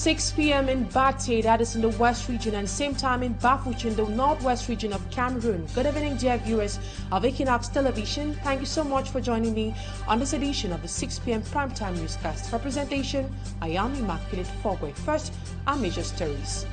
6 p.m. in Bate, that is in the West region, and same time in Bafouch in the Northwest region of Cameroon. Good evening, dear viewers of Equinoxe Television. Thank you so much for joining me on this edition of the 6 p.m. primetime newscast. For presentation, I am Immaculate Fogwe. First, our major stories.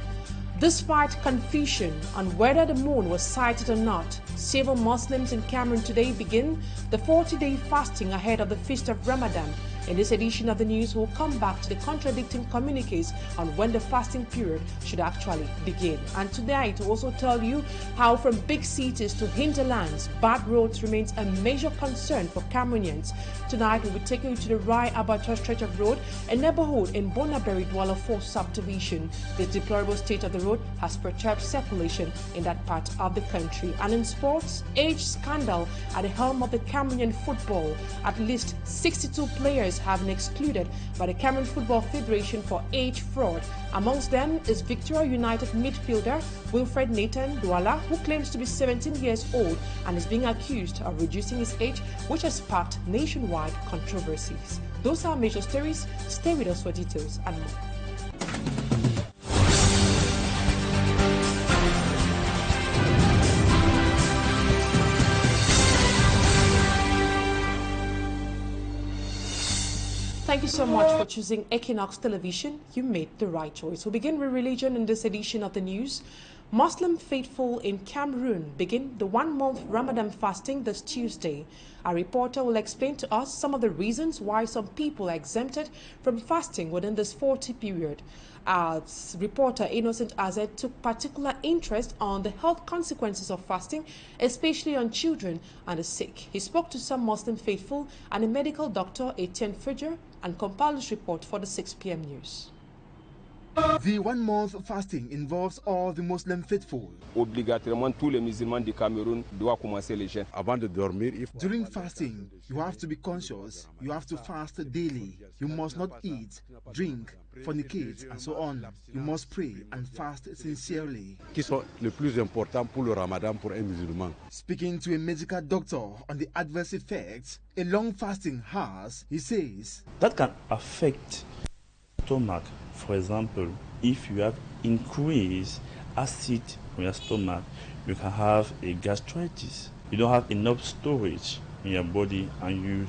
Despite confusion on whether the moon was sighted or not, several Muslims in Cameroon today begin the 40-day fasting ahead of the feast of Ramadan. In this edition of the news, we'll come back to the contradicting communiques on when the fasting period should actually begin. And tonight, we'll also tell you how from big cities to hinterlands, bad roads remains a major concern for Cameroonians. Tonight, we'll be taking you to the Rai Abattoir stretch of road, a neighborhood in Bonaberi Douala 4 subdivision. The deplorable state of the road has perturbed circulation in that part of the country. And in sports, age scandal at the helm of the Cameroonian football. At least 62 players have been excluded by the Cameroon Football Federation for age fraud. Amongst them is Victoria United midfielder Wilfred Nathan Douala, who claims to be 17 years old and is being accused of reducing his age, which has sparked nationwide controversies. Those are major stories. Stay with us for details and more. Thank you so much for choosing Equinoxe Television. You made the right choice. We'll begin with religion in this edition of the news. Muslim faithful in Cameroon begin the one-month Ramadan fasting this Tuesday. Our reporter will explain to us some of the reasons why some people are exempted from fasting within this 40 period. Our reporter Innocent Azed took particular interest on the health consequences of fasting, especially on children and the sick. He spoke to some Muslim faithful and a medical doctor, Etienne Fudger, and compiled this report for the 6 p.m. news. The one-month fasting involves all the Muslim faithful. Obligatoirement, tous les musulmans du Cameroun doivent commencer les jeûnes. Avant de dormir, during fasting, you have to be conscious. You have to fast daily. You must not eat, drink, fornicate, and so on. You must pray and fast sincerely. Qui sont le plus important pour le Ramadan pour un musulman. Speaking to a medical doctor on the adverse effects a long fasting has, he says, that can affect stomach. For example, if you have increased acid in your stomach, you can have a gastritis. You don't have enough storage in your body, and you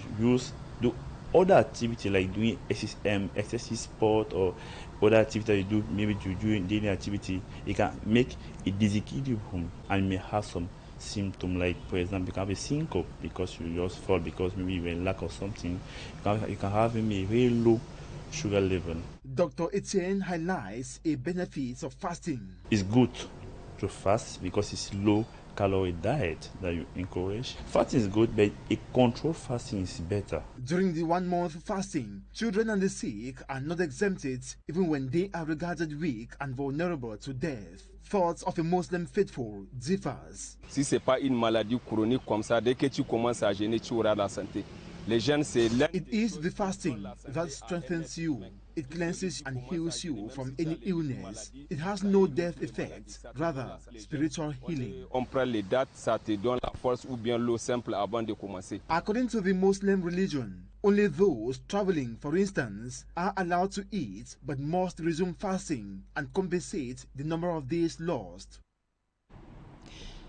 do other activity like doing excessive sport or other activity that you do, maybe you do daily activity. It can make a disequilibrium and may have some symptom, like for example, you can have a syncope because you just fall because maybe you lack of something. You can have maybe a very low sugar level. Dr. Etienne highlights a benefit of fasting. It's good to fast because it's low calorie diet that you encourage. Fasting is good, but a controlled fasting is better. During the one-month fasting, children and the sick are not exempted even when they are regarded weak and vulnerable to death. Thoughts of a Muslim faithful differs. Si c'est pas une maladie chronique comme ça, dès que tu commences à jeûner, tu auras la santé. It is the fasting that strengthens you. It cleanses and heals you from any illness. It has no death effect, rather spiritual healing. According to the Muslim religion, only those traveling, for instance, are allowed to eat but must resume fasting and compensate the number of days lost.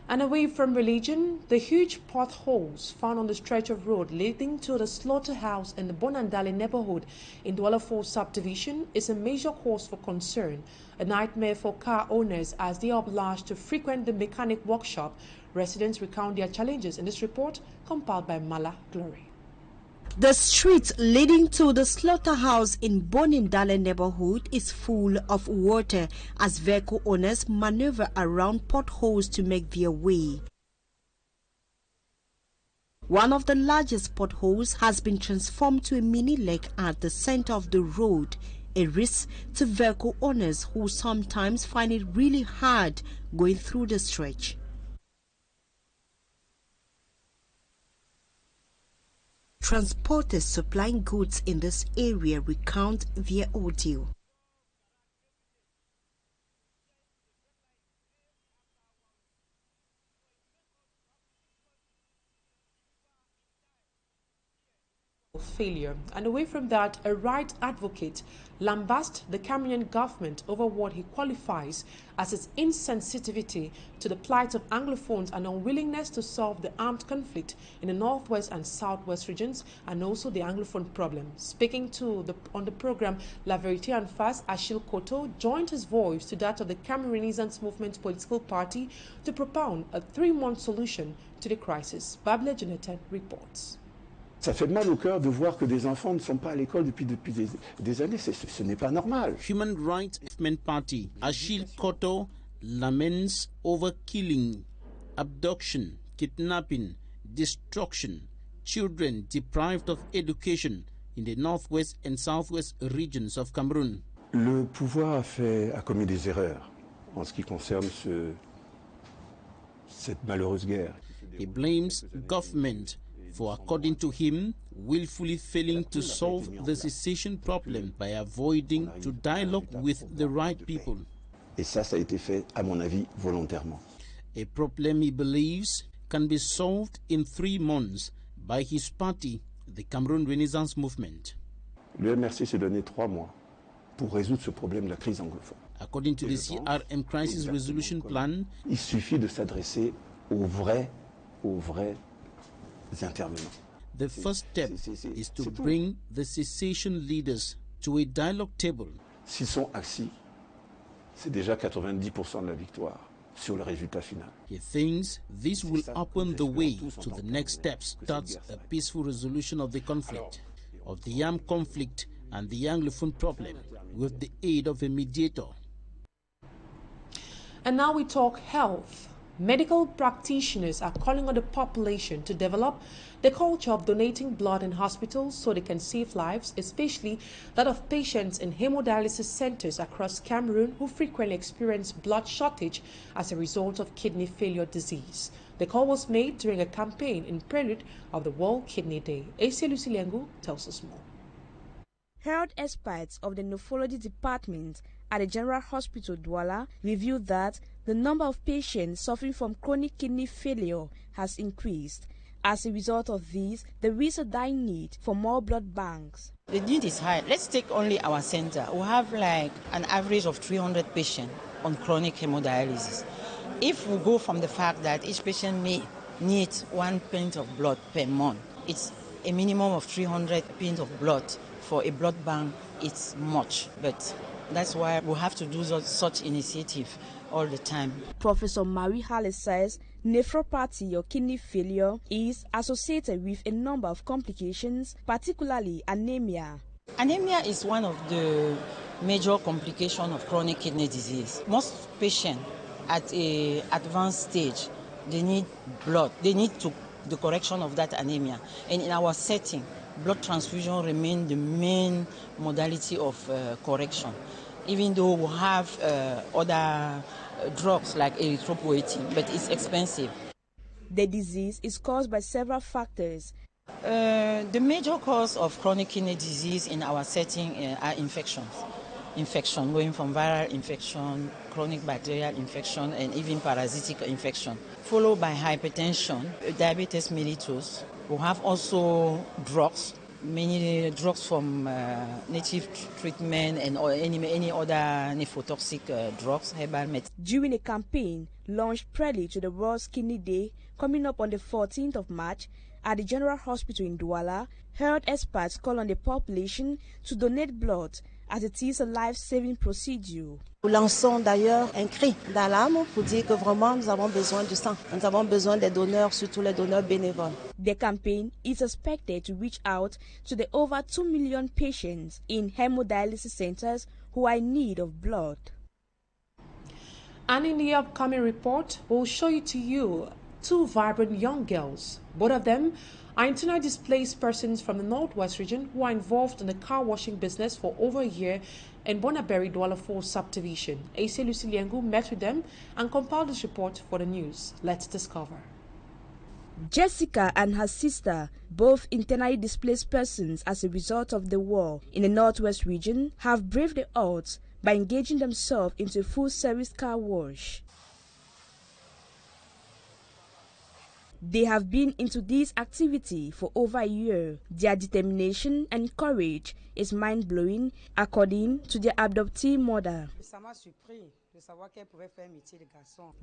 And away from religion, the huge potholes found on the stretch of road leading to the slaughterhouse in the Bonandale neighborhood in Douala 4 subdivision is a major cause for concern, a nightmare for car owners as they are obliged to frequent the mechanic workshop. Residents recount their challenges in this report compiled by Mala Glory. The street leading to the slaughterhouse in Bonindale neighborhood is full of water as vehicle owners maneuver around potholes to make their way. One of the largest potholes has been transformed to a mini lake at the center of the road, a risk to vehicle owners who sometimes find it really hard going through the stretch. Transporters supplying goods in this area recount their ordeal. failure. And away from that, a right advocate lambasts the Cameroonian government over what he qualifies as its insensitivity to the plight of Anglophones and unwillingness to solve the armed conflict in the northwest and southwest regions, and also the Anglophone problem. Speaking on the program La Vérité en Face, Achille Koto joined his voice to that of the Cameroon Renaissance Movement political party to propound a 3-month solution to the crisis. Babla Jonathan reports. Ça fait mal au cœur de voir que des enfants ne sont pas à l'école depuis des années. Ce n'est pas normal. Human Rights Movement Party Achille Koto laments over killing, abduction, kidnapping, destruction, children deprived of education in the northwest and southwest regions of Cameroon. Le pouvoir a commis des erreurs en ce qui concerne cette malheureuse guerre. He blames government for, according to him, willfully failing to solve the cessation problem by avoiding to dialogue with the right people. Et ça a été fait, à mon avis, volontairement. A problem he believes can be solved in 3 months by his party, the Cameroon Renaissance Movement. Le MRC s'est donné 3 mois pour résoudre ce problème de la crise anglophone. According to the CRM Crisis Resolution Plan, il suffit de s'adresser aux vrais intervenants. The first step is to bring the cessation leaders to a dialogue table. S'ils sont assis, c'est déjà 90% de la victoire sur le résultat final. He thinks this will open the way to the next steps towards a peaceful resolution of the conflict, of the armed conflict and the Anglophone problem, with the aid of a mediator. And now we talk health. Medical practitioners are calling on the population to develop the culture of donating blood in hospitals so they can save lives, especially that of patients in hemodialysis centers across Cameroon who frequently experience blood shortage as a result of kidney failure disease. The call was made during a campaign in prelude of the World Kidney Day. AC Lucy Lengu tells us more. Health experts of the nephrology department at the General Hospital Douala revealed that the number of patients suffering from chronic kidney failure has increased. As a result of this, there is a dire need for more blood banks. The need is high. Let's take only our center. We have like an average of 300 patients on chronic hemodialysis. If we go from the fact that each patient may need 1 pint of blood per month, it's a minimum of 300 pints of blood. For a blood bank, it's much, but that's why we have to do such initiative all the time. Professor Marie Halle says nephropathy or kidney failure is associated with a number of complications, particularly anemia. Anemia is one of the major complications of chronic kidney disease. Most patients at an advanced stage, they need blood. They need the correction of that anemia. And in our setting, blood transfusion remains the main modality of correction, even though we have other drugs like erythropoietin, but it's expensive. The disease is caused by several factors. The major cause of chronic kidney disease in our setting are infections. Infection, going from viral infection, chronic bacterial infection, and even parasitic infection, followed by hypertension, diabetes mellitus. We have also drugs, many drugs from native treatment and any other nephrotoxic drugs, herbal medicine. During a campaign launched prelude to the World Kidney Day coming up on the 14th of March at the General Hospital in Douala, health experts call on the population to donate blood as it is a life-saving procedure. Nous lançons d'ailleurs un cri d'alarme pour dire que vraiment nous avons besoin du sang. Nous avons besoin des donneurs, surtout les donneurs bénévoles. The campaign is expected to reach out to the over 2 million patients in hemodialysis centers who are in need of blood. And in the upcoming report, we'll show to you 2 vibrant young girls. Both of them are internally displaced persons from the Northwest region who are involved in the car washing business for over a year in Bonaberi Douala 4 subdivision. AC Lucy Liengu met with them and compiled this report for the news. Let's discover. Jessica and her sister, both internally displaced persons as a result of the war in the Northwest region, have braved the odds by engaging themselves into a full-service car wash. They have been into this activity for over a year. Their determination and courage is mind-blowing, according to their adoptee mother.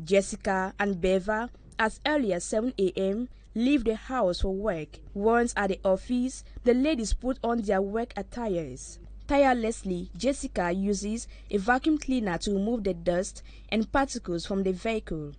Jessica and Beva, as early as 7 a.m., leave the house for work. Once at the office, the ladies put on their work attires. Tirelessly, Jessica uses a vacuum cleaner to remove the dust and particles from the vehicle.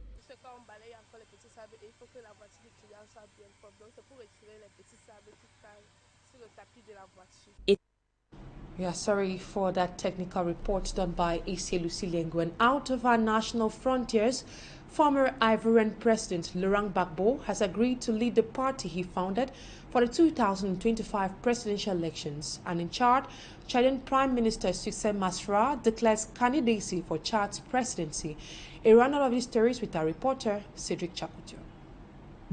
Yeah, sorry for that technical report done by A.C. Lucilengo. And out of our national frontiers, former Ivorian President Laurent Gbagbo has agreed to lead the party he founded for the 2025 presidential elections. And in Chad, Chadian Prime Minister Succès Masra declares candidacy for Chad's presidency. A roundup of these stories with our reporter, Cedric Chakudio.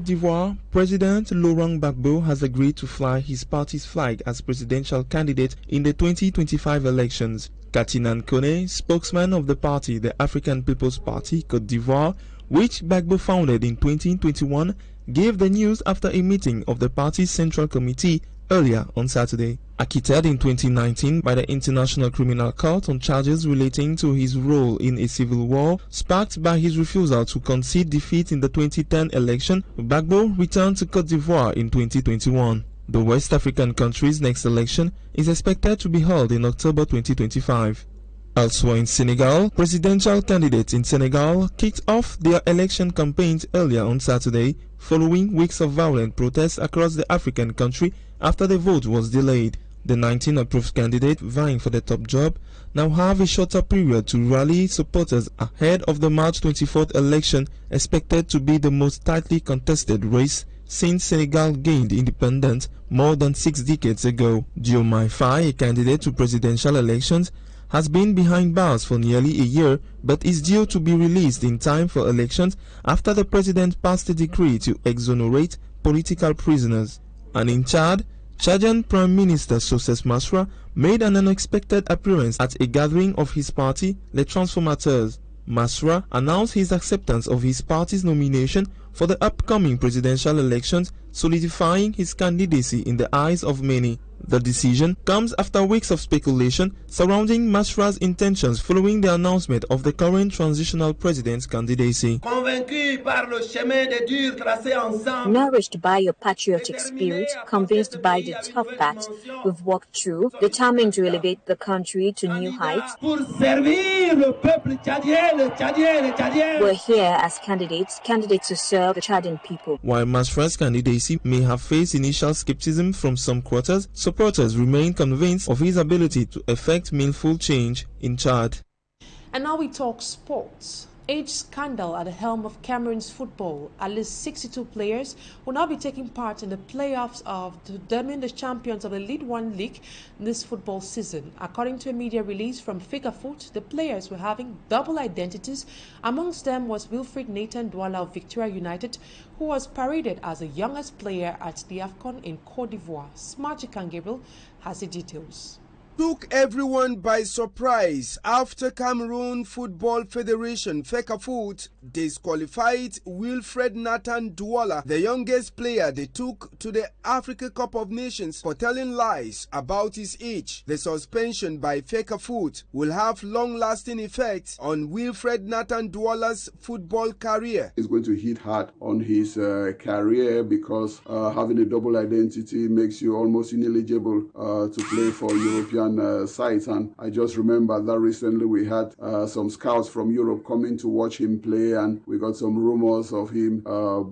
d'Ivoire, President Laurent Gbagbo has agreed to fly his party's flag as presidential candidate in the 2025 elections. Katinan Kone, spokesman of the party, the African People's Party, Côte d'Ivoire, which Gbagbo founded in 2021, gave the news after a meeting of the party's Central Committee earlier on Saturday. Acquitted in 2019 by the International Criminal Court on charges relating to his role in a civil war sparked by his refusal to concede defeat in the 2010 election, Gbagbo returned to Côte d'Ivoire in 2021. The West African country's next election is expected to be held in October 2025. Elsewhere in Senegal, presidential candidates in Senegal kicked off their election campaigns earlier on Saturday, following weeks of violent protests across the African country after the vote was delayed. The 19 approved candidates vying for the top job now have a shorter period to rally supporters ahead of the March 24th election, expected to be the most tightly contested race since Senegal gained independence more than 6 decades ago. Diomaye Faye, a candidate to presidential elections, has been behind bars for nearly a year but is due to be released in time for elections after the president passed a decree to exonerate political prisoners. And in Chad, Chadian Prime Minister Succès Masra made an unexpected appearance at a gathering of his party, Les Transformateurs. Masra announced his acceptance of his party's nomination for the upcoming presidential elections, solidifying his candidacy in the eyes of many. The decision comes after weeks of speculation surrounding Masra's intentions following the announcement of the current transitional president's candidacy. Nourished by your patriotic spirit, convinced by the tough path we've walked through, determined to elevate the country to new heights, we're here as candidates to serve the Chadian people. While Masra's candidacy may have faced initial skepticism from some quarters, supporters remain convinced of his ability to effect meaningful change in Chad. And now we talk sports. Age scandal at the helm of Cameroon's football. At least 62 players will now be taking part in the playoffs to determine the champions of the League One League this football season. According to a media release from Fecafoot, the players were having double identities. Amongst them was Wilfried Nathan Douala of Victoria United, who was paraded as the youngest player at the AFCON in Côte d'Ivoire. Smarty Gabriel has the details. Took everyone by surprise after Cameroon Football Federation Fecafoot disqualified Wilfried Nathan Douala, the youngest player they took to the Africa Cup of Nations, for telling lies about his age. The suspension by Fecafoot will have long-lasting effects on Wilfried Nathan Douala's football career. It's going to hit hard on his career because having a double identity makes you almost ineligible to play for European sites, and I just remember that recently we had some scouts from Europe coming to watch him play, and we got some rumors of him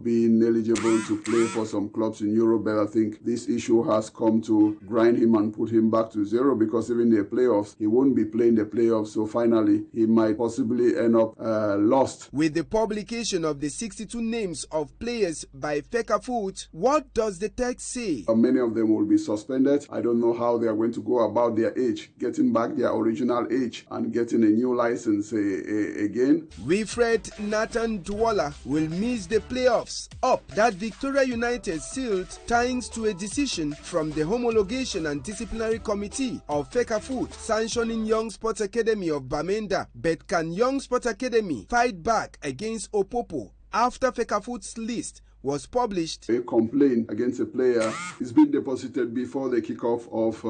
being eligible to play for some clubs in Europe, but I think this issue has come to grind him and put him back to zero, because even the playoffs, he won't be playing the playoffs, so finally he might possibly end up lost. With the publication of the 62 names of players by Fecafoot, what does the text say? Many of them will be suspended. I don't know how they are going to go about their age, getting back their original age and getting a new license again. Wilfried Nathan Douala will miss the playoffs up that Victoria United sealed thanks to a decision from the Homologation and Disciplinary Committee of Fecafoot sanctioning Young Sports Academy of Bamenda. But can Young Sports Academy fight back against Opopo after Fecafoot's list was published. A complaint against a player is being deposited before the kickoff of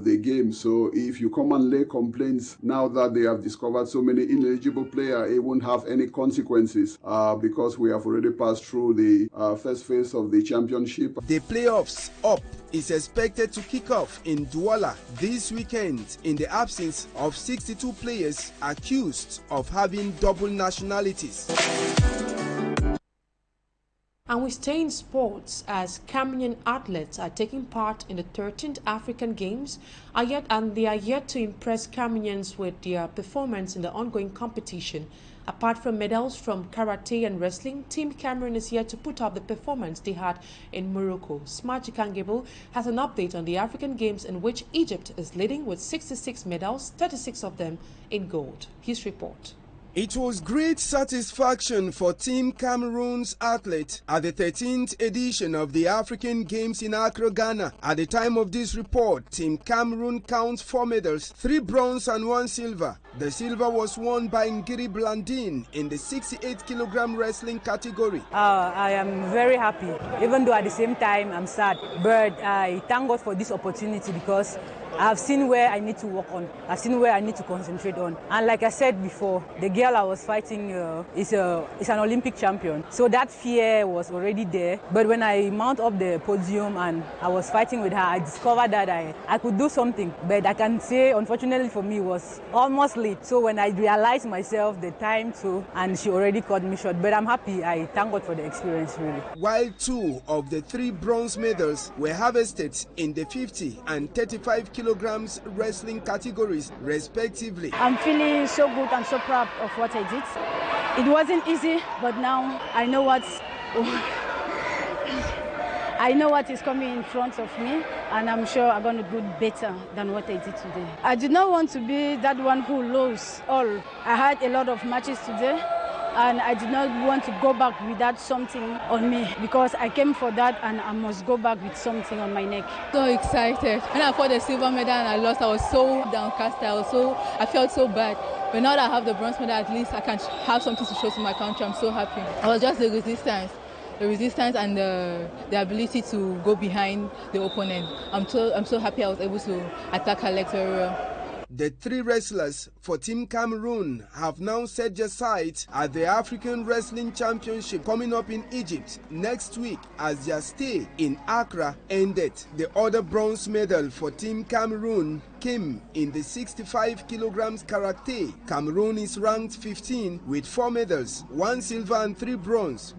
the game. So if you come and lay complaints now that they have discovered so many ineligible players, it won't have any consequences because we have already passed through the first phase of the championship. The playoffs up is expected to kick off in Douala this weekend in the absence of 62 players accused of having double nationalities. And we stay in sports as Cameroonian athletes are taking part in the 13th African Games and they are yet to impress Cameroonians with their performance in the ongoing competition. Apart from medals from karate and wrestling, Team Cameroon is yet to put up the performance they had in Morocco. Smart Jikangable has an update on the African Games in which Egypt is leading with 66 medals, 36 of them in gold. His report. It was great satisfaction for Team Cameroon's athlete at the 13th edition of the African Games in Accra, Ghana. At the time of this report, Team Cameroon counts 4 medals, 3 bronze and 1 silver. The silver was won by Ngiri Blandine in the 68 kilogram wrestling category. I am very happy, even though at the same time I'm sad. But I thank God for this opportunity because I've seen where I need to work on. I've seen where I need to concentrate on. And like I said before, the girl I was fighting is an Olympic champion. So that fear was already there. But when I mount up the podium and I was fighting with her, I discovered that I could do something. But I can say, unfortunately for me, it was almost late. So when I realized myself the time too, and she already cut me short. But I'm happy. I thank God for the experience, really. While 2 of the 3 bronze medals were harvested in the 50 and 35 kilograms wrestling categories, respectively. I'm feeling so good and so proud of what I did. It wasn't easy, but now I know what is coming in front of me, and I'm sure I'm going to do better than what I did today. I did not want to be that one who lost all. I had a lot of matches today, and I did not want to go back without something on me because I came for that and I must go back with something on my neck. So excited. When I fought the silver medal and I lost, I was so downcast. I felt so bad. But now that I have the bronze medal, at least I can have something to show to my country. I'm so happy. I was just the resistance and the ability to go behind the opponent. I'm so happy I was able to attack her legs very well. The 3 wrestlers for Team Cameroon have now set their sights at the African Wrestling Championship coming up in Egypt next week as their stay in Accra ended. The other bronze medal for Team Cameroon came in the 65 kilograms karate. Cameroon is ranked 15 with 4 medals, 1 silver and 3 bronze.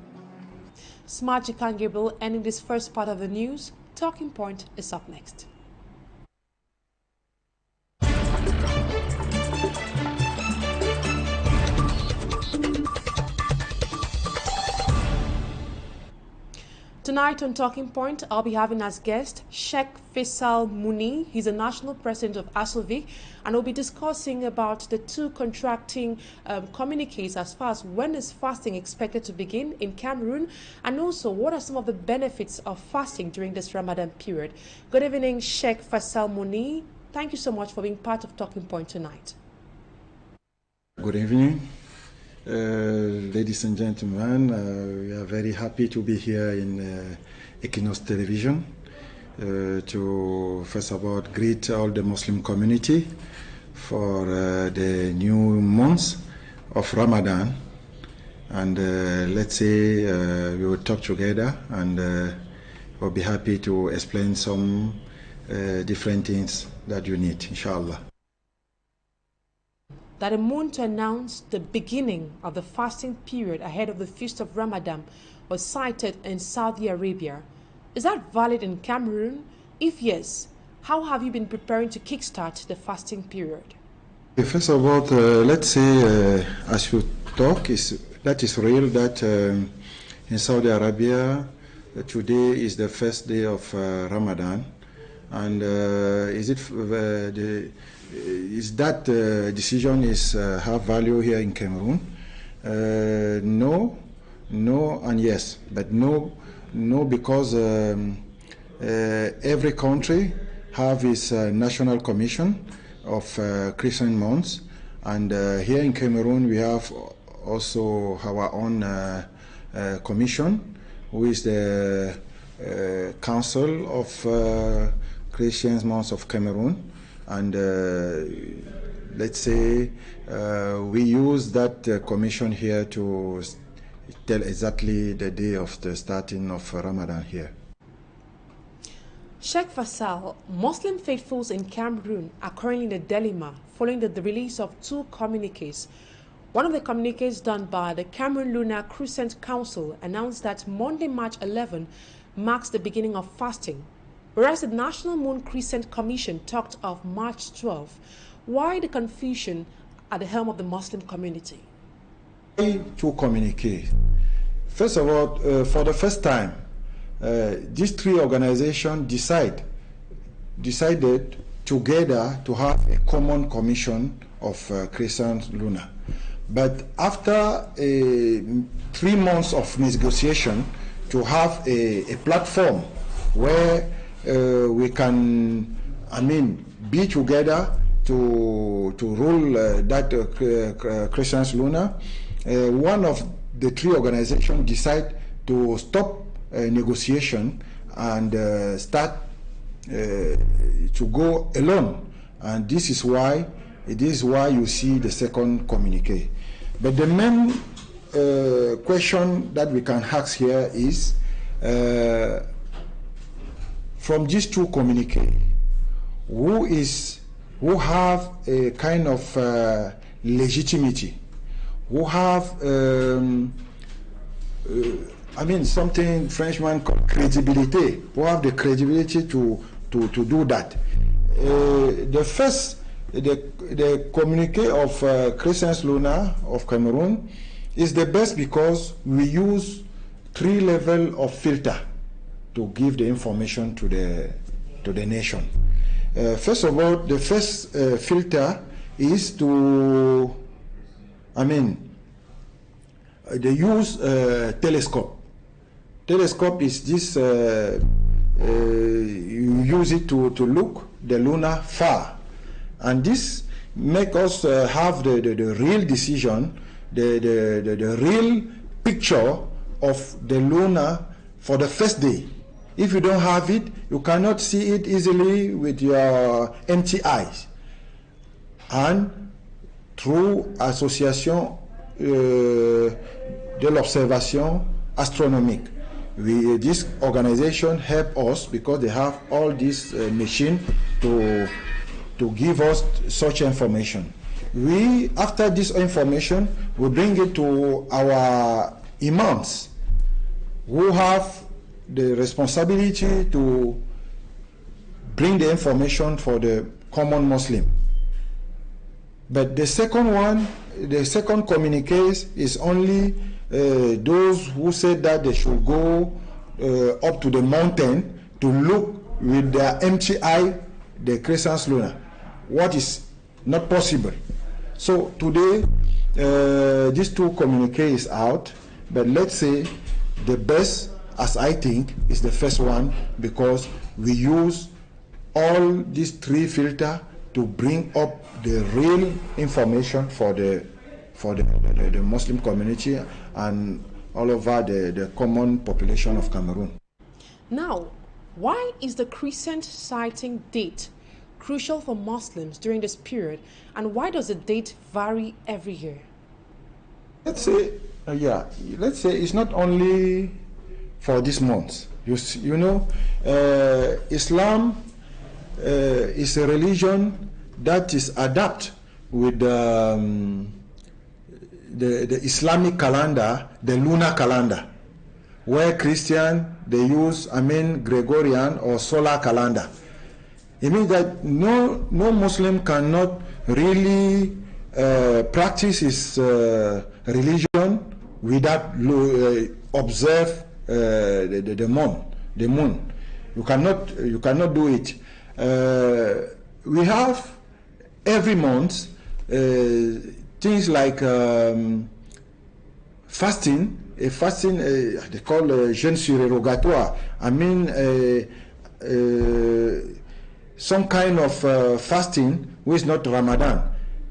Smart Jikangable ending this first part of the news. Talking Point is up next. Tonight on Talking Point, I'll be having as guest Sheikh Faisal Muni. He's a national president of ASOVIC, and we'll be discussing about the 2 contracting communiques as far as when is fasting expected to begin in Cameroon, and also what are some of the benefits of fasting during this Ramadan period. Good evening, Sheikh Faisal Muni. Thank you so much for being part of Talking Point tonight. Good evening. Ladies and gentlemen, we are very happy to be here in Equinoxe television to first of all greet all the Muslim community for the new month of Ramadan, and let's say we will talk together and we'll be happy to explain some different things that you need, inshallah. That a moon to announce the beginning of the fasting period ahead of the feast of Ramadan was cited in Saudi Arabia. Is that valid in Cameroon? If yes, how have you been preparing to kickstart the fasting period? First of all, let's say, as you talk, that is real that in Saudi Arabia today is the first day of Ramadan, and is that decision have value here in Cameroon? No, and yes, but no because every country have its national commission of Christian months, and here in Cameroon we have also our own Commission, who is the Council of Christian Monks of Cameroon, and let's say we use that commission here to tell exactly the day of the starting of Ramadan here. Sheikh Faisal, Muslim faithfuls in Cameroon are currently in a dilemma following the release of 2 communiques. One of the communiques done by the Cameroon Lunar Crescent Council announced that Monday, March 11 marks the beginning of fasting, whereas the National Moon Crescent Commission talked of March 12. Why the confusion at the helm of the Muslim community? 2 communiques. First of all, for the first time, these 3 organizations decided together to have a common commission of Crescent Lunar. But after 3 months of negotiation, to have a platform where we can, be together to rule that Crescent Lunar, one of the 3 organizations decided to stop negotiation and start to go alone, and this is why you see the second communique. But the main question that we can ask here is, from these 2 communiques, who have a kind of legitimacy, who have something Frenchman called credibility, who have the credibility to do that. The communique of Crescent Lunar of Cameroon is the best because we use 3 levels of filter to give the information to the nation. First of all, the first filter is to, they use telescope. Telescope is this, you use it to look the lunar far. And this make us have the real decision, the real picture of the lunar for the first day. If you don't have it, you cannot see it easily with your empty eyes. And through association de l'observation astronomique, this organization help us because they have all this machine to give us such information. We, after this information, we bring it to our imams, who have the responsibility to bring the information for the common Muslim. But the second one, the second communique is only those who said that they should go up to the mountain to look with their empty eye the Crescent Lunar, what is not possible. So today, these 2 communiques is out, but let's say the best, as I think, is the first one because we use all these 3 filters to bring up the real information for the Muslim community and all over the common population of Cameroon. Now, why is the Crescent sighting date crucial for Muslims during this period, and why does the date vary every year? Let's say, let's say it's not only for this month. You know, Islam is a religion that is adapted with the Islamic calendar, the lunar calendar, where Christian they use Gregorian or solar calendar. It means that no Muslim cannot really practice his religion without observe the moon. You cannot do it. We have every month things like fasting. A fasting they call jeûne surrogatoire. Some kind of fasting which is not Ramadan,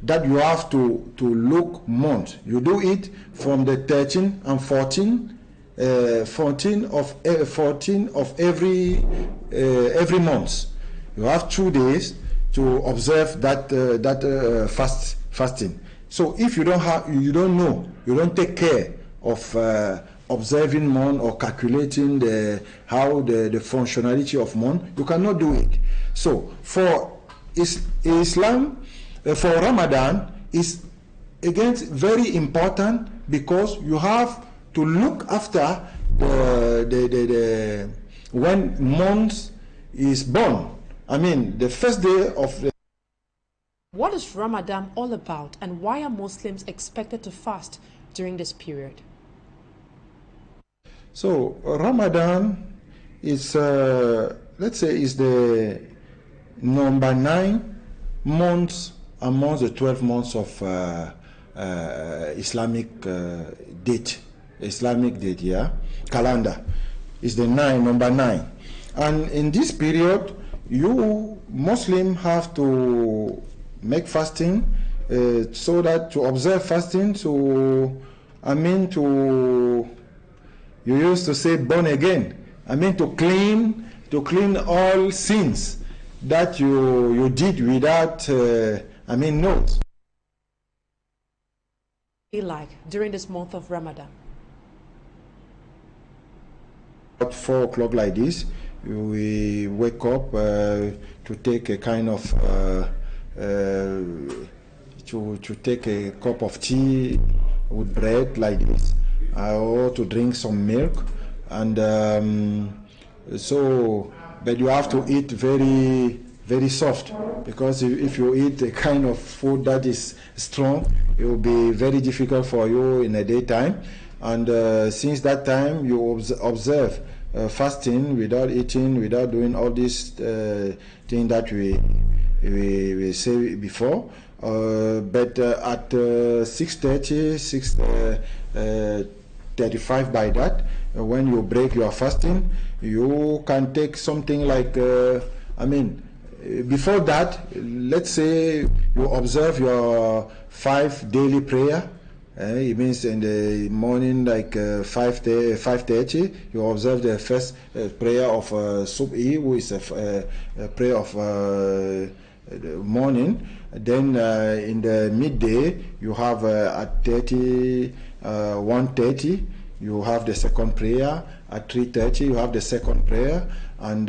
that you have to look month. You do it from the 13 and 14 14 of every month. You have 2 days to observe that fasting. So if you don't take care of observing month or calculating how the functionality of month, you cannot do it. So for Islam, for Ramadan, is again very important because you have to look after when month is born. I mean, the first day of the. What is Ramadan all about, and why are Muslims expected to fast during this period? So Ramadan is, let's say, is the number 9 months among the 12 months of Islamic date, yeah, calendar. Is the number 9, and in this period, you Muslim have to make fasting, so that to observe fasting. So I mean you used to say born again. I mean to clean all sins that you did without notes. Like during this month of Ramadan. At 4 o'clock like this, we wake up to take a kind of to take a cup of tea with bread like this, or to drink some milk, and but you have to eat very, very soft, because if you eat a kind of food that is strong, it will be very difficult for you in the daytime. And since that time, you observe fasting without eating, without doing all these things that we say before. But at 6:30, 6:35 by that, when you break your fasting, you can take something like, before that, let's say you observe your 5 daily prayer. It means in the morning, like 5:30, you observe the first prayer of Subhi, which is a prayer of morning. Then in the midday, you have at 1:30, you have the second prayer. At 3:30, you have the second prayer. And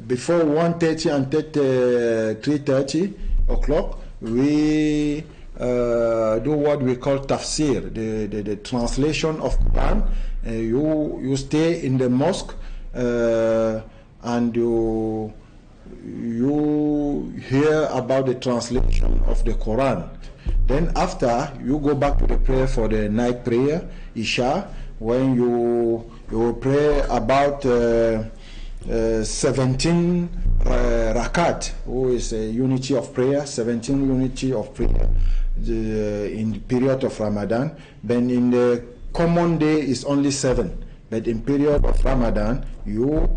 before 1:30 and 3:30 o'clock, we do what we call tafsir, the translation of Quran. You stay in the mosque and you hear about the translation of the Quran. Then after, you go back to the prayer for the night prayer, Isha, when you pray about 17 rakat, who is a unity of prayer, 17 unity of prayer in the period of Ramadan. Then in the common day is only 7, but in period of Ramadan, you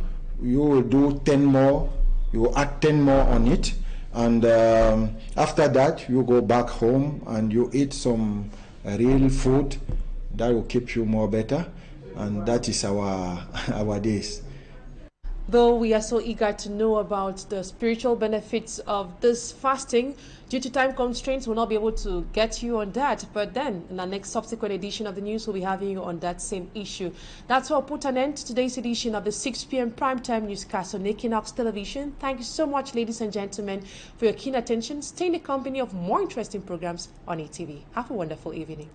will do 10 more. You add 10 more on it, and after that you go back home and you eat some real food that will keep you more better, and that is our days. Though we are so eager to know about the spiritual benefits of this fasting, due to time constraints, we'll not be able to get you on that. But then, in the next subsequent edition of the news, we'll be having you on that same issue. That's what put an end to today's edition of the 6 p.m. primetime newscast on Equinoxe Television. Thank you so much, ladies and gentlemen, for your keen attention. Stay in the company of more interesting programs on ETV. Have a wonderful evening.